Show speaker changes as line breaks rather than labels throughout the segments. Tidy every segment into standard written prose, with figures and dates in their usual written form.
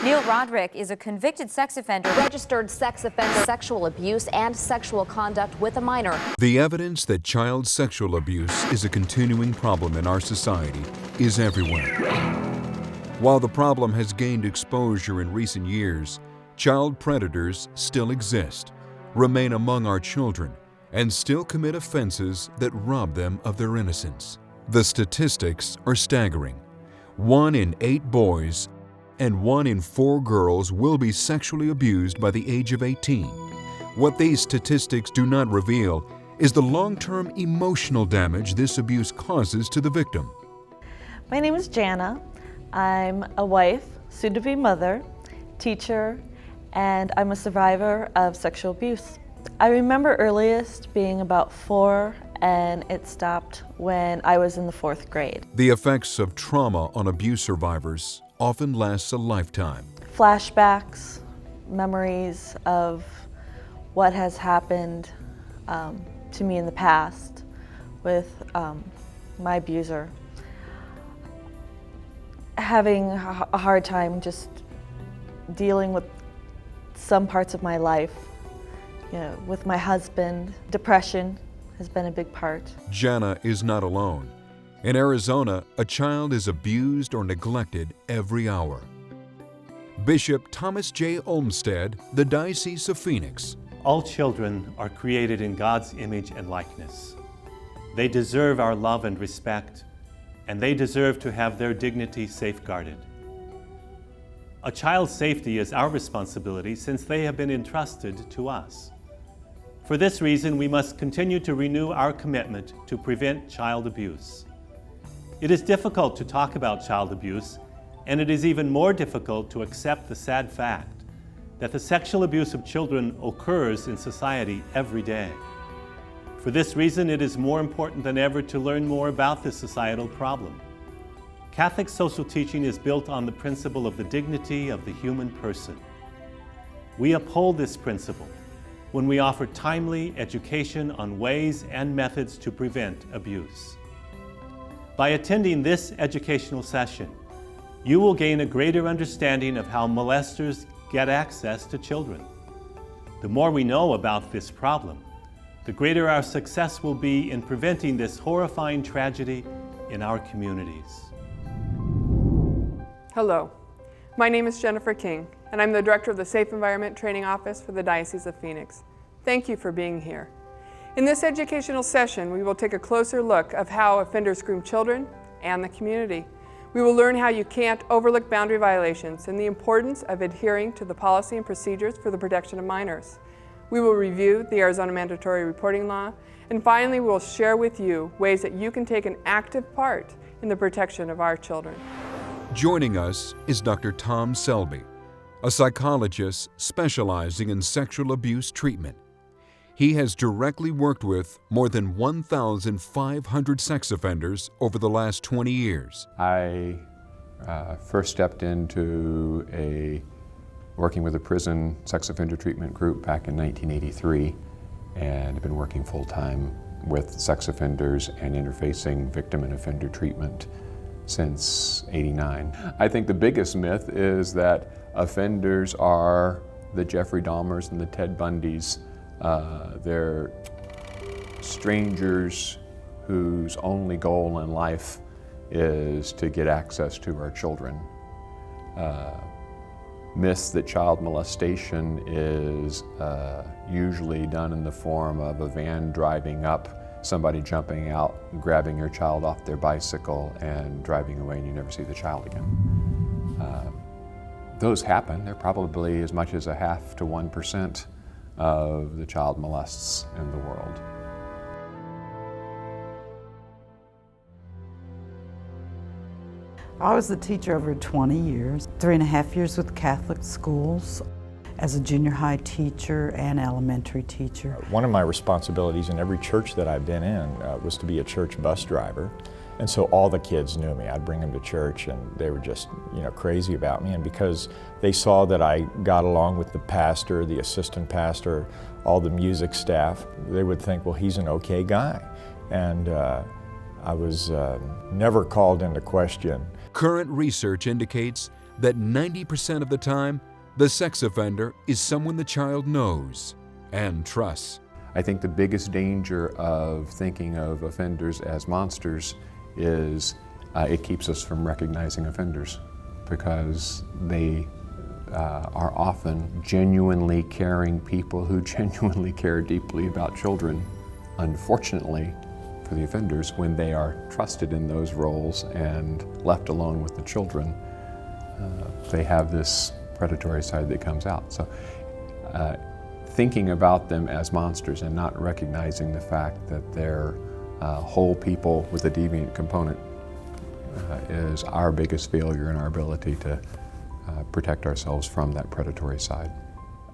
Neil Roderick is a convicted sex offender, registered sex offender, sexual abuse and sexual conduct with a minor.
The evidence that child sexual abuse is a continuing problem in our society is everywhere. While the problem has gained exposure in recent years, child predators still exist, remain among our children, and still commit offenses that rob them of their innocence. The statistics are staggering. 1 in 8 boys and 1 in 4 girls will be sexually abused by the age of 18. What these statistics do not reveal is the long-term emotional damage this abuse causes to the victim.
My name is Jana. I'm a wife, soon-to-be mother, teacher, and I'm a survivor of sexual abuse. I remember earliest being about 4, and it stopped when I was in the 4th grade.
The effects of trauma on abuse survivors often lasts a lifetime.
Flashbacks, memories of what has happened to me in the past with my abuser. Having a hard time just dealing with some parts of my life, with my husband. Depression has been a big part.
Jana is not alone. In Arizona, a child is abused or neglected every hour. Bishop Thomas J. Olmsted, the Diocese of Phoenix.
All children are created in God's image and likeness. They deserve our love and respect, and they deserve to have their dignity safeguarded. A child's safety is our responsibility since they have been entrusted to us. For this reason, we must continue to renew our commitment to prevent child abuse. It is difficult to talk about child abuse, and it is even more difficult to accept the sad fact that the sexual abuse of children occurs in society every day. For this reason, it is more important than ever to learn more about this societal problem. Catholic social teaching is built on the principle of the dignity of the human person. We uphold this principle when we offer timely education on ways and methods to prevent abuse. By attending this educational session, you will gain a greater understanding of how molesters get access to children. The more we know about this problem, the greater our success will be in preventing this horrifying tragedy in our communities.
Hello, my name is Jennifer King, and I'm the Director of the Safe Environment Training Office for the Diocese of Phoenix. Thank you for being here. In this educational session, we will take a closer look of how offenders groom children and the community. We will learn how you can't overlook boundary violations and the importance of adhering to the policy and procedures for the protection of minors. We will review the Arizona Mandatory Reporting Law, and finally we will share with you ways that you can take an active part in the protection of our children.
Joining us is Dr. Tom Selby, a psychologist specializing in sexual abuse treatment. He has directly worked with more than 1,500 sex offenders over the last 20 years.
I first stepped into working with a prison sex offender treatment group back in 1983, and have been working full-time with sex offenders and interfacing victim and offender treatment since '89. I think the biggest myth is that offenders are the Jeffrey Dahmers and the Ted Bundys. They're strangers whose only goal in life is to get access to our children. Myths that child molestation is usually done in the form of a van driving up, somebody jumping out, grabbing your child off their bicycle and driving away, and you never see the child again. Those happen. They're probably as much as 0.5% to 1% of the child molests in the world.
I was the teacher over 20 years, 3.5 years with Catholic schools as a junior high teacher and elementary teacher.
One of my responsibilities in every church that I've been in was to be a church bus driver. And so all the kids knew me. I'd bring them to church and they were just, crazy about me. And because they saw that I got along with the pastor, the assistant pastor, all the music staff, they would think, well, he's an okay guy. And I was never called into question.
Current research indicates that 90% of the time, the sex offender is someone the child knows and trusts.
I think the biggest danger of thinking of offenders as monsters is it keeps us from recognizing offenders, because they are often genuinely caring people who genuinely care deeply about children. Unfortunately, for the offenders, when they are trusted in those roles and left alone with the children, they have this predatory side that comes out. So thinking about them as monsters and not recognizing the fact that they're whole people with a deviant component is our biggest failure in our ability to protect ourselves from that predatory side.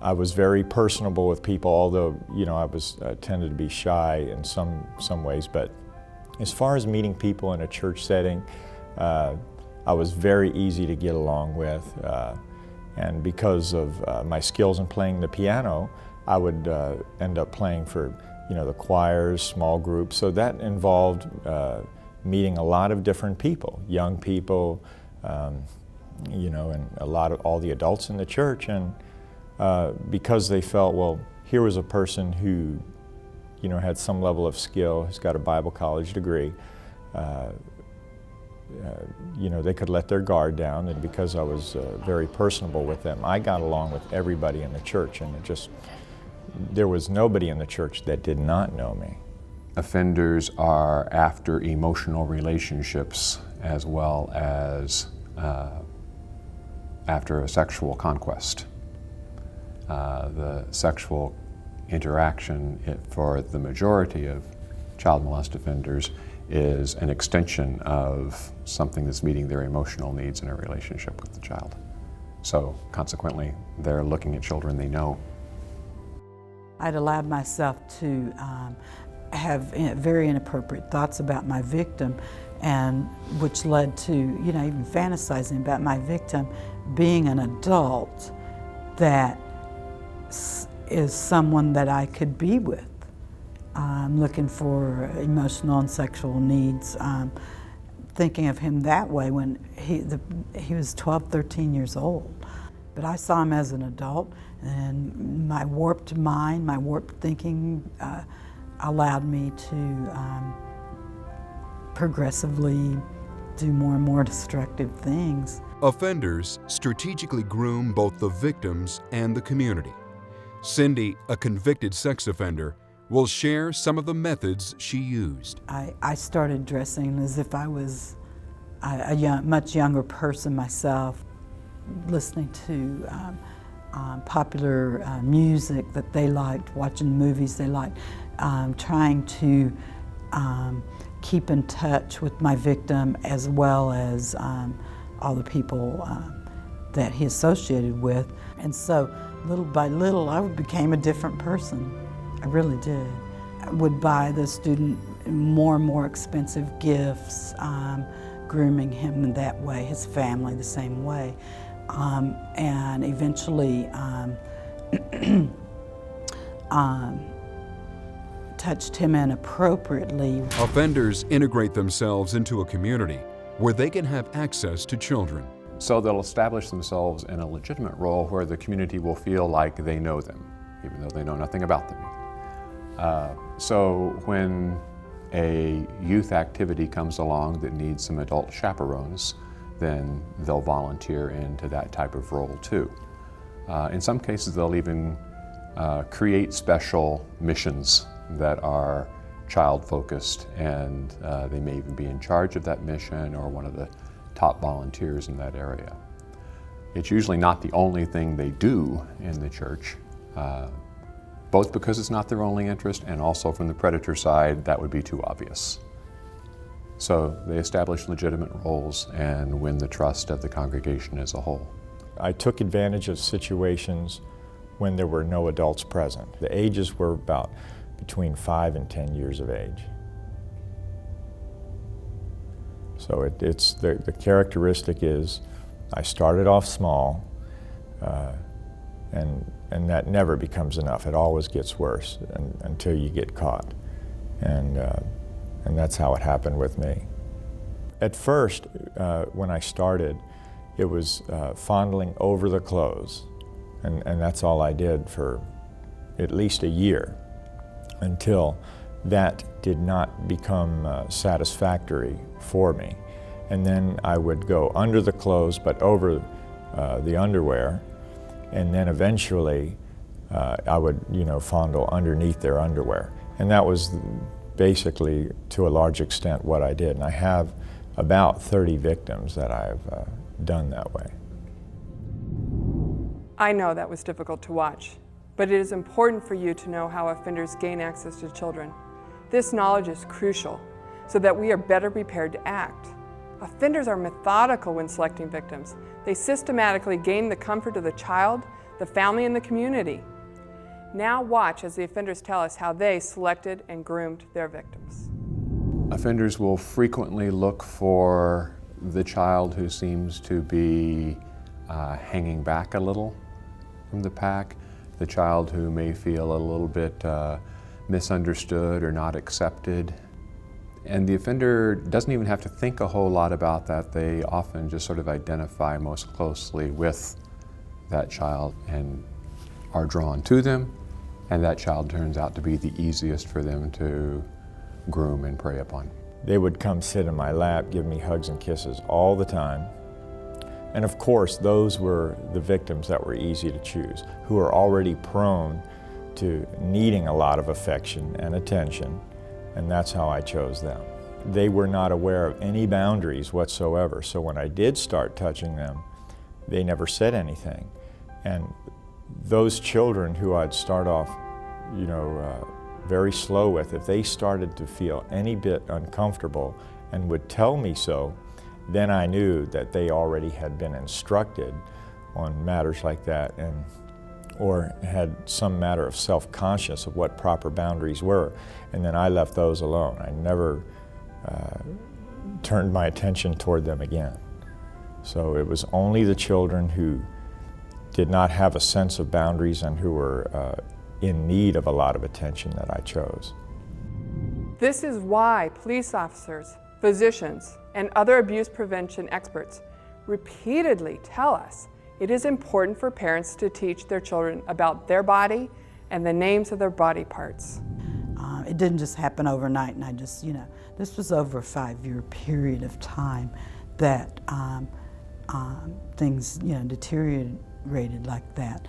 I was very personable with people, although I tended to be shy in some ways. But as far as meeting people in a church setting, I was very easy to get along with. And because of my skills in playing the piano, I would end up playing for the choirs, small groups. So that involved meeting a lot of different people, young people, and all the adults in the church. And because they felt, well, here was a person who, had some level of skill, has got a Bible college degree, they could let their guard down, and because I was very personable with them, I got along with everybody in the church, and there was nobody in the church that did not know me.
Offenders are after emotional relationships as well as after a sexual conquest. The sexual interaction for the majority of child molest offenders is an extension of something that's meeting their emotional needs in a relationship with the child. So consequently, they're looking at children they know.
I'd allowed myself to have very inappropriate thoughts about my victim, and which led to even fantasizing about my victim being an adult that is someone that I could be with. Looking for emotional and sexual needs, thinking of him that way when he was 12, 13 years old. But I saw him as an adult, and my warped mind, my warped thinking allowed me to progressively do more and more destructive things.
Offenders strategically groom both the victims and the community. Cindy, a convicted sex offender, will share some of the methods she used.
I started dressing as if I was a much younger person myself, listening to popular music that they liked, watching movies they liked, trying to keep in touch with my victim as well as all the people that he associated with. And so little by little I became a different person. I really did. I would buy the student more and more expensive gifts, grooming him in that way, his family the same way, and eventually touched him inappropriately.
Offenders integrate themselves into a community where they can have access to children.
So they'll establish themselves in a legitimate role where the community will feel like they know them, even though they know nothing about them. So when a youth activity comes along that needs some adult chaperones, then they'll volunteer into that type of role too. In some cases, they'll even create special missions that are child-focused, and they may even be in charge of that mission or one of the top volunteers in that area. It's usually not the only thing they do in the church, both because it's not their only interest and also from the predator side, that would be too obvious. So they establish legitimate roles and win the trust of the congregation as a whole.
I took advantage of situations when there were no adults present. The ages were about between 5 and 10 years of age. So it's the characteristic is I started off small, and that never becomes enough. It always gets worse until you get caught. And that's how it happened with me. At first, when I started, it was fondling over the clothes. And that's all I did for at least a year, until that did not become satisfactory for me. And then I would go under the clothes but over the underwear, and then eventually I would, fondle underneath their underwear. And that was basically, to a large extent, what I did. And I have about 30 victims that I've done that way.
I know that was difficult to watch, but it is important for you to know how offenders gain access to children. This knowledge is crucial so that we are better prepared to act. Offenders are methodical when selecting victims. They systematically gain the comfort of the child, the family, and the community. Now watch as the offenders tell us how they selected and groomed their victims.
Offenders will frequently look for the child who seems to be hanging back a little from the pack, the child who may feel a little bit misunderstood or not accepted. And the offender doesn't even have to think a whole lot about that. They often just sort of identify most closely with that child and are drawn to them, and that child turns out to be the easiest for them to groom and prey upon.
They would come sit in my lap, give me hugs and kisses all the time. And of course, those were the victims that were easy to choose, who are already prone to needing a lot of affection and attention, and that's how I chose them. They were not aware of any boundaries whatsoever, so when I did start touching them, they never said anything. And those children who I'd start off, very slow with, if they started to feel any bit uncomfortable and would tell me so, then I knew that they already had been instructed on matters like that, or had some matter of self-conscious of what proper boundaries were, and then I left those alone. I never turned my attention toward them again. So it was only the children who did not have a sense of boundaries and who were in need of a lot of attention that I chose.
This is why police officers, physicians, and other abuse prevention experts repeatedly tell us it is important for parents to teach their children about their body and the names of their body parts.
It didn't just happen overnight, and I just, this was over a 5-year period of time that things, deteriorated like that,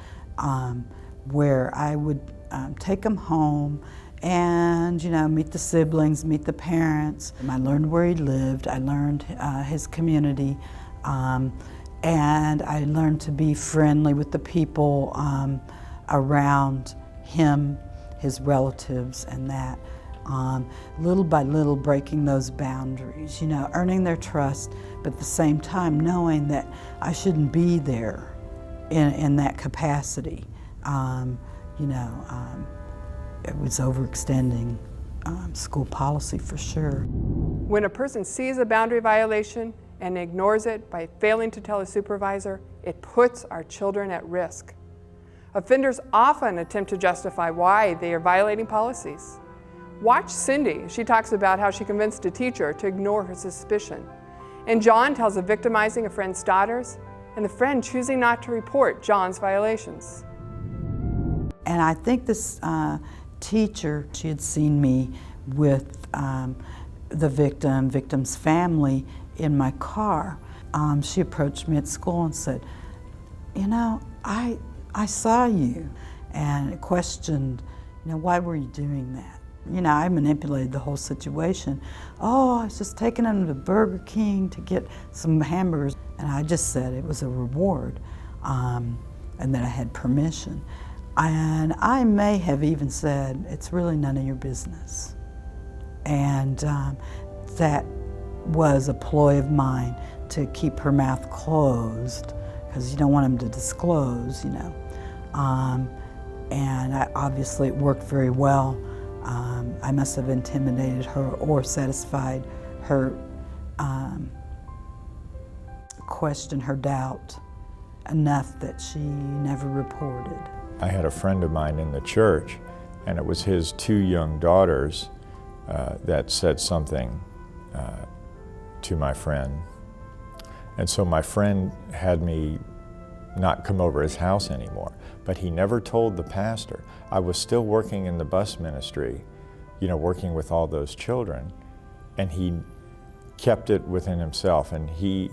where I would take them home and, meet the siblings, meet the parents. I learned where he lived, I learned his community, and I learned to be friendly with the people around him, his relatives, and that. Little by little breaking those boundaries, earning their trust, but at the same time knowing that I shouldn't be there in that capacity. It was overextending school policy for sure.
When a person sees a boundary violation and ignores it by failing to tell a supervisor, it puts our children at risk. Offenders often attempt to justify why they are violating policies. Watch Cindy. She talks about how she convinced a teacher to ignore her suspicion. And John tells of victimizing a friend's daughters and the friend choosing not to report John's violations.
And I think this teacher, she had seen me with the victim's family in my car. She approached me at school and said, I saw you, and questioned, why were you doing that? I manipulated the whole situation. Oh, I was just taking him to Burger King to get some hamburgers. And I just said it was a reward, and that I had permission. And I may have even said, it's really none of your business. And that was a ploy of mine to keep her mouth closed, because you don't want them to disclose, And obviously it worked very well. I must have intimidated her or satisfied her question, her doubt, enough that she never reported.
I had a friend of mine in the church, and it was his 2 young daughters that said something to my friend. And so my friend had me not come over his house anymore, but he never told the pastor. I was still working in the bus ministry, you know, working with all those children, and he kept it within himself, and he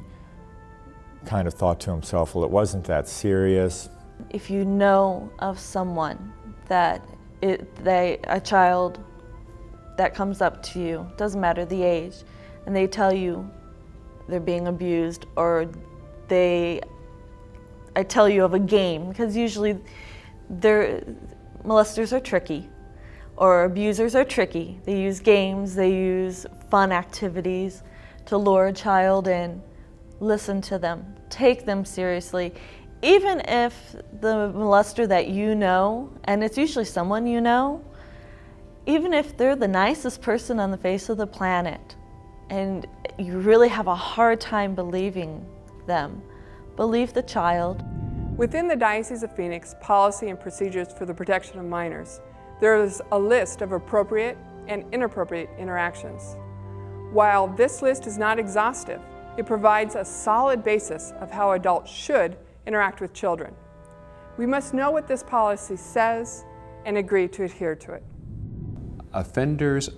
kind of thought to himself, well, it wasn't that serious.
If you know of someone that a child that comes up to you, doesn't matter the age, and they tell you they're being abused, or I tell you of a game, because usually molesters are tricky, or abusers are tricky. They use games, they use fun activities to lure a child in. Listen to them, take them seriously. Even if the molester that you know, and it's usually someone you know, even if they're the nicest person on the face of the planet, and you really have a hard time believing them, believe the child.
Within the Diocese of Phoenix policy and procedures for the protection of minors, there is a list of appropriate and inappropriate interactions. While this list is not exhaustive, it provides a solid basis of how adults should interact with children. We must know what this policy says and agree to adhere to it.
Offenders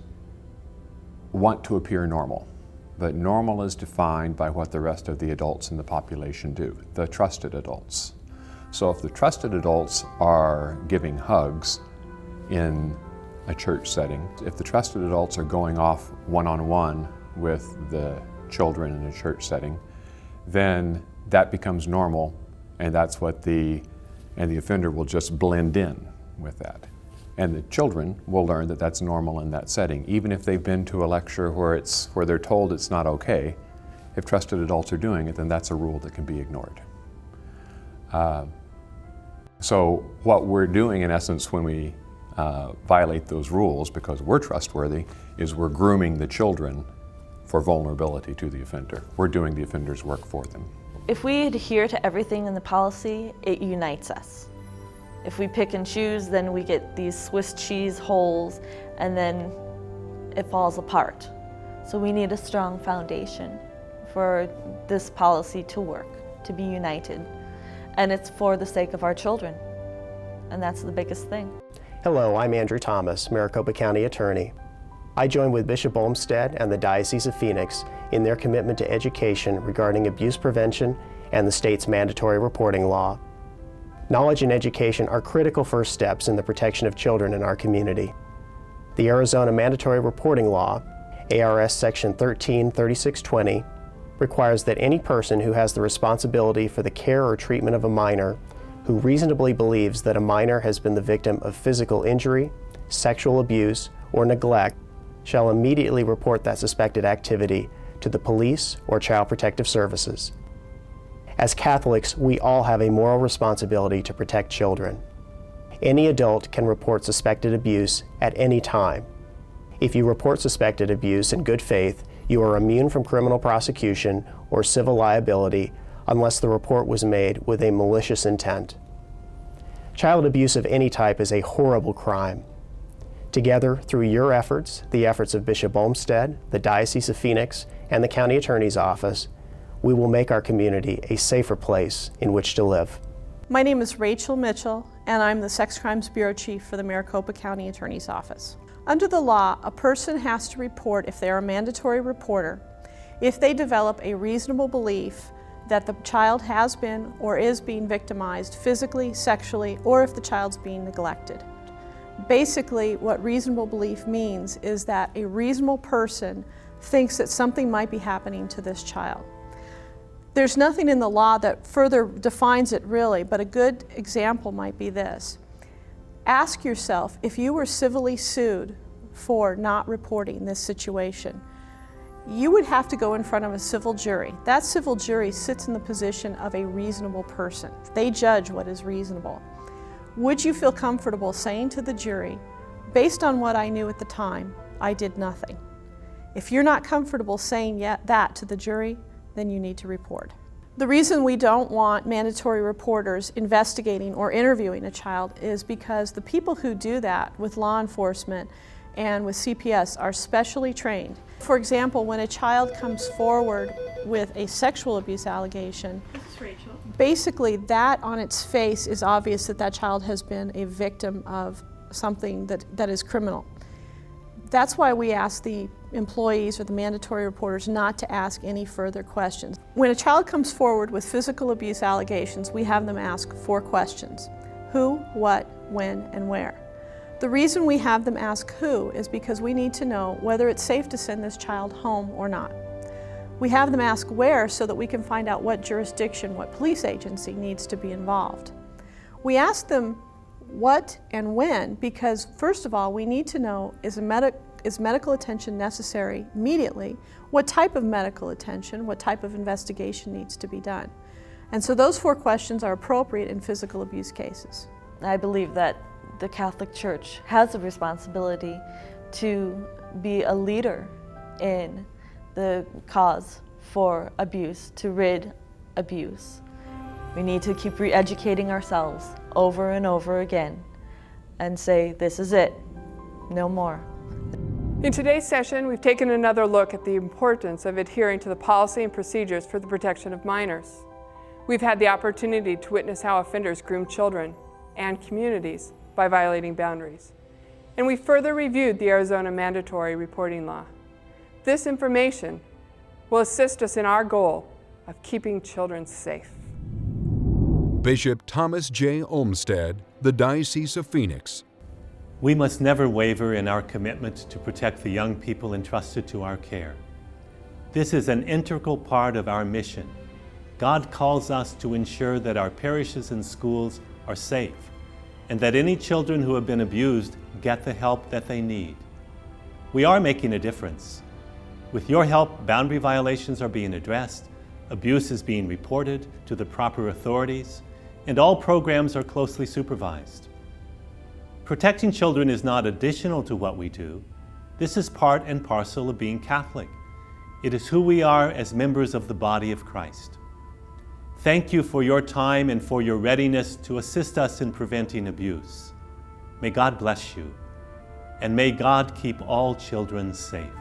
want to appear normal, but normal is defined by what the rest of the adults in the population do, the trusted adults. So if the trusted adults are giving hugs in a church setting, if the trusted adults are going off one-on-one with the children in a church setting, then that becomes normal, and that's what the offender will just blend in with that. And the children will learn that that's normal in that setting. Even if they've been to a lecture where they're told it's not okay, if trusted adults are doing it, then that's a rule that can be ignored. So what we're doing in essence when we violate those rules, because we're trustworthy, is we're grooming the children for vulnerability to the offender. We're doing the offender's work for them.
If we adhere to everything in the policy, it unites us. If we pick and choose, then we get these Swiss cheese holes, and then it falls apart. So we need a strong foundation for this policy to work, to be united. And it's for the sake of our children. And that's the biggest thing.
Hello, I'm Andrew Thomas, Maricopa County Attorney. I join with Bishop Olmsted and the Diocese of Phoenix in their commitment to education regarding abuse prevention and the state's mandatory reporting law. Knowledge and education are critical first steps in the protection of children in our community. The Arizona Mandatory Reporting Law, ARS Section 133620, requires that any person who has the responsibility for the care or treatment of a minor who reasonably believes that a minor has been the victim of physical injury, sexual abuse, or neglect shall immediately report that suspected activity to the police or Child Protective Services. As Catholics, we all have a moral responsibility to protect children. Any adult can report suspected abuse at any time. If you report suspected abuse in good faith, you are immune from criminal prosecution or civil liability unless the report was made with a malicious intent. Child abuse of any type is a horrible crime. Together, through your efforts, the efforts of Bishop Olmsted, the Diocese of Phoenix, and the County Attorney's Office, we will make our community a safer place in which to live.
My name is Rachel Mitchell, and I'm the Sex Crimes Bureau Chief for the Maricopa County Attorney's Office. Under the law, a person has to report if they're a mandatory reporter, if they develop a reasonable belief that the child has been or is being victimized physically, sexually, or if the child's being neglected. Basically, what reasonable belief means is that a reasonable person thinks that something might be happening to this child. There's nothing in the law that further defines it really, but a good example might be this. Ask yourself, if you were civilly sued for not reporting this situation, you would have to go in front of a civil jury. That civil jury sits in the position of a reasonable person. They judge what is reasonable. Would you feel comfortable saying to the jury, based on what I knew at the time, I did nothing? If you're not comfortable saying that to the jury, then you need to report. The reason we don't want mandatory reporters investigating or interviewing a child is because the people who do that with law enforcement and with CPS are specially trained. For example, when a child comes forward with a sexual abuse allegation, basically that on its face is obvious that that child has been a victim of something that is criminal. That's why we ask the employees or the mandatory reporters not to ask any further questions. When a child comes forward with physical abuse allegations, we have them ask 4 questions: who, what, when, and where. The reason we have them ask who is because we need to know whether it's safe to send this child home or not. We have them ask where so that we can find out what jurisdiction, what police agency needs to be involved. We ask them what and when because, first of all, we need to know is medical attention necessary immediately, what type of medical attention, what type of investigation needs to be done. And so those 4 questions are appropriate in physical abuse cases.
I believe that the Catholic Church has a responsibility to be a leader in the cause for abuse, to rid abuse. We need to keep re-educating ourselves over and over again and say, this is it, no more.
In today's session, we've taken another look at the importance of adhering to the policy and procedures for the protection of minors. We've had the opportunity to witness how offenders groom children and communities by violating boundaries. And we further reviewed the Arizona mandatory reporting law. This information will assist us in our goal of keeping children safe.
Bishop Thomas J. Olmsted, the Diocese of Phoenix.
We must never waver in our commitment to protect the young people entrusted to our care. This is an integral part of our mission. God calls us to ensure that our parishes and schools are safe, and that any children who have been abused get the help that they need. We are making a difference. With your help, boundary violations are being addressed, abuse is being reported to the proper authorities, and all programs are closely supervised. Protecting children is not additional to what we do. This is part and parcel of being Catholic. It is who we are as members of the body of Christ. Thank you for your time and for your readiness to assist us in preventing abuse. May God bless you, and may God keep all children safe.